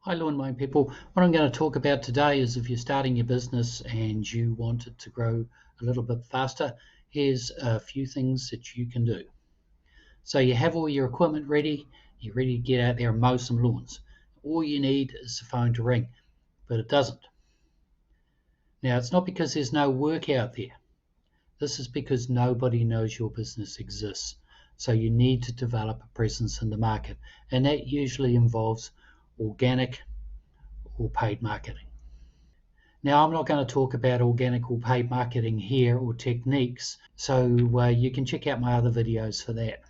Hi lawn mowing people. What I'm going to talk about today is if you're starting your business and you want it to grow a little bit faster, here's a few things that you can do. So you have all your equipment ready, you're ready to get out there and mow some lawns. All you need is the phone to ring, but it doesn't. Now it's not because there's no work out there. This is because nobody knows your business exists. So you need to develop a presence in the market, and that usually involves organic or paid marketing. Now, I'm not going to talk about organic or paid marketing here or techniques, so you can check out my other videos for that.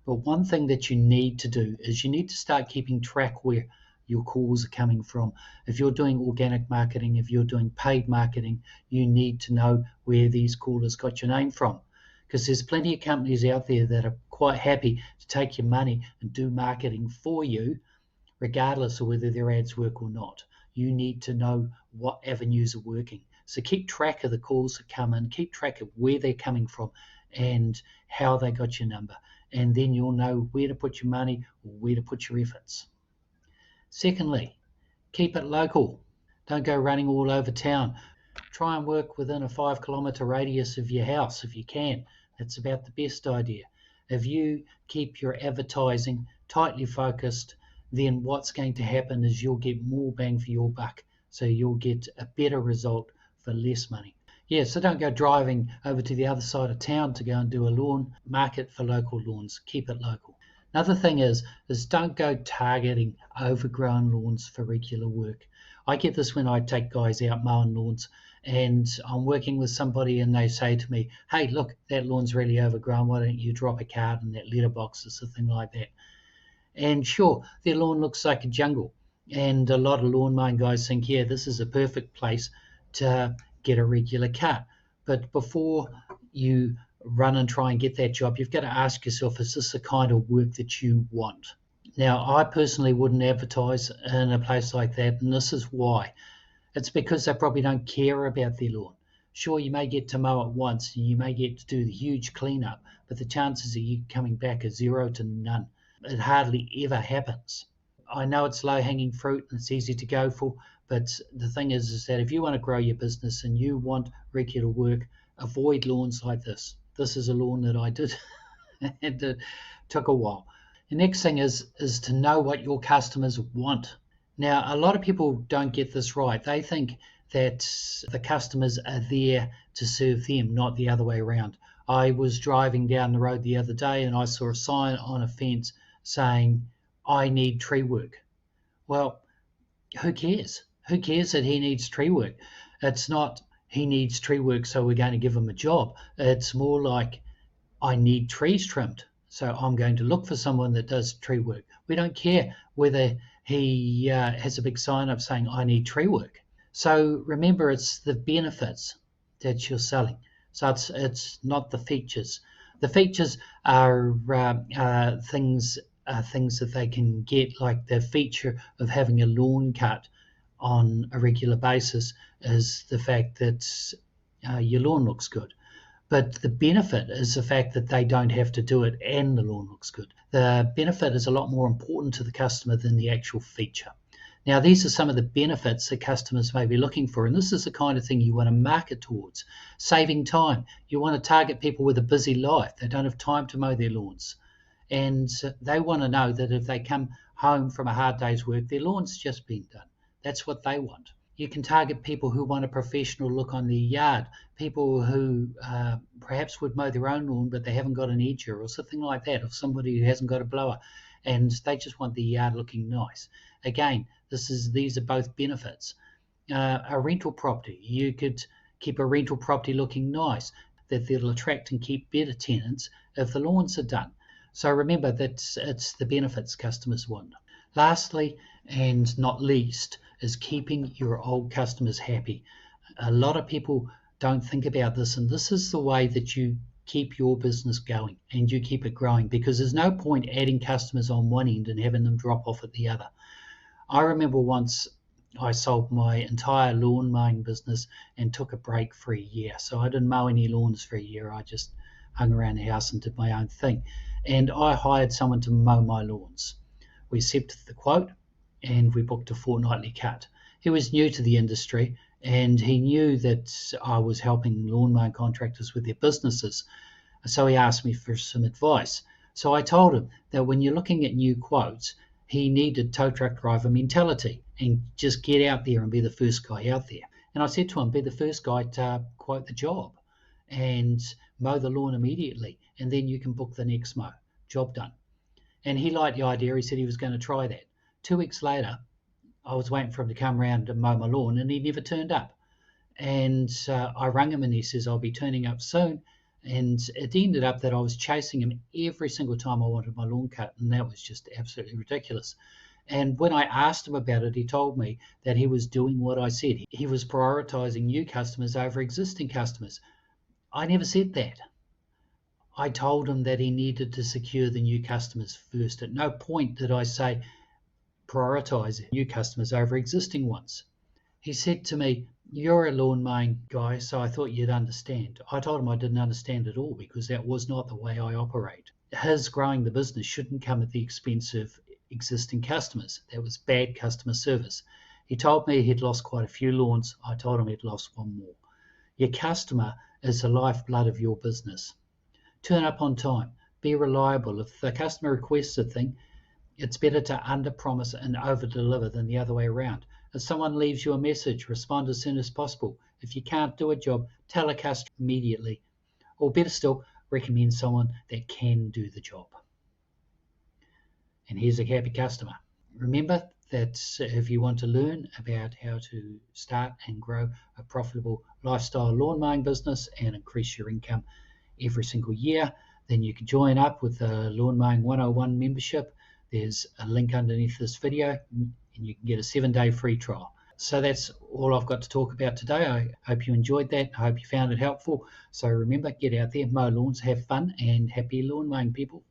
But one thing that you need to do is you need to start keeping track where your calls are coming from. If you're doing organic marketing, if you're doing paid marketing, you need to know where these callers got your name from. Because there's plenty of companies out there that are quite happy to take your money and do marketing for you, regardless of whether their ads work or not. You need to know what avenues are working. So keep track of the calls that come in, keep track of where they're coming from and how they got your number. And then you'll know where to put your money or where to put your efforts. Secondly, keep it local. Don't go running all over town. Try and work within a 5 kilometre radius of your house if you can. That's about the best idea. If you keep your advertising tightly focused, then what's going to happen is you'll get more bang for your buck. So you'll get a better result for less money. Yeah, so don't go driving over to the other side of town to go and do a lawn market for local lawns. Keep it local. Another thing is don't go targeting overgrown lawns for regular work. I get this when I take guys out mowing lawns and I'm working with somebody and they say to me, hey, look, that lawn's really overgrown. Why don't you drop a card in that letterbox or something like that? And sure, their lawn looks like a jungle. And a lot of lawn mowing guys think, yeah, this is a perfect place to get a regular cut. But before you run and try and get that job, you've got to ask yourself, is this the kind of work that you want? Now, I personally wouldn't advertise in a place like that, and this is why. It's because they probably don't care about their lawn. Sure, you may get to mow it once and you may get to do the huge cleanup, but the chances of you coming back are 0 to none. It hardly ever happens. I know it's low-hanging fruit and it's easy to go for, but the thing is that if you want to grow your business and you want regular work, avoid lawns like this. This is a lawn that I did and it took a while. The next thing is to know what your customers want. Now, a lot of people don't get this right. They think that the customers are there to serve them, not the other way around. I was driving down the road the other day and I saw a sign on a fence saying, I need tree work. Well, who cares? Who cares that he needs tree work? It's not he needs tree work, so we're going to give him a job. It's more like I need trees trimmed, so I'm going to look for someone that does tree work. We don't care whether he has a big sign up saying I need tree work. So remember, it's the benefits that you're selling. So it's not the features. The features are things that they can get, like the feature of having a lawn cut on a regular basis is the fact that your lawn looks good. But the benefit is the fact that they don't have to do it and the lawn looks good. The benefit is a lot more important to the customer than the actual feature. Now, these are some of the benefits that customers may be looking for, and this is the kind of thing you want to market towards. Saving time. You want to target people with a busy life. They don't have time to mow their lawns. And they want to know that if they come home from a hard day's work, their lawn's just been done. That's what they want. You can target people who want a professional look on their yard, people who perhaps would mow their own lawn, but they haven't got an edger or something like that, or somebody who hasn't got a blower, and they just want their yard looking nice. Again, these are both benefits. A rental property, you could keep a rental property looking nice, that they'll attract and keep better tenants if the lawns are done. So remember that it's the benefits customers want. Lastly, and not least, is keeping your old customers happy. A lot of people don't think about this, and this is the way that you keep your business going and you keep it growing, because there's no point adding customers on one end and having them drop off at the other. I remember once I sold my entire lawn mowing business and took a break for a year. So I didn't mow any lawns for a year. I just hung around the house and did my own thing. And I hired someone to mow my lawns. We accepted the quote. and we booked a fortnightly cut. He was new to the industry, and he knew that I was helping lawn mowing contractors with their businesses. So he asked me for some advice. So I told him that when you're looking at new quotes, he needed tow truck driver mentality and just get out there and be the first guy out there. And I said to him, be the first guy to quote the job and mow the lawn immediately, and then you can book the next mow. Job done. And he liked the idea. He said he was going to try that. 2 weeks later, I was waiting for him to come around to mow my lawn, and he never turned up. And I rang him, and he says, I'll be turning up soon. And it ended up that I was chasing him every single time I wanted my lawn cut, and that was just absolutely ridiculous. And when I asked him about it, he told me that he was doing what I said. He was prioritizing new customers over existing customers. I never said that. I told him that he needed to secure the new customers first. At no point did I say prioritize new customers over existing ones. He said to me, you're a lawn mowing guy, so I thought you'd understand. I told him I didn't understand at all because that was not the way I operate. His growing the business shouldn't come at the expense of existing customers. That was bad customer service. He told me he'd lost quite a few lawns. I told him he'd lost one more. Your customer is the lifeblood of your business. Turn up on time. Be reliable. If the customer requests a thing, it's better to under-promise and over-deliver than the other way around. If someone leaves you a message, respond as soon as possible. If you can't do a job, tell a customer immediately. Or better still, recommend someone that can do the job. And here's a happy customer. Remember that if you want to learn about how to start and grow a profitable lifestyle lawn mowing business and increase your income every single year, then you can join up with the Lawn Mowing 101 membership. There's a link underneath this video, and you can get a 7-day free trial. So that's all I've got to talk about today. I hope you enjoyed that. I hope you found it helpful. So remember, get out there, mow lawns, have fun, and happy lawn mowing, people.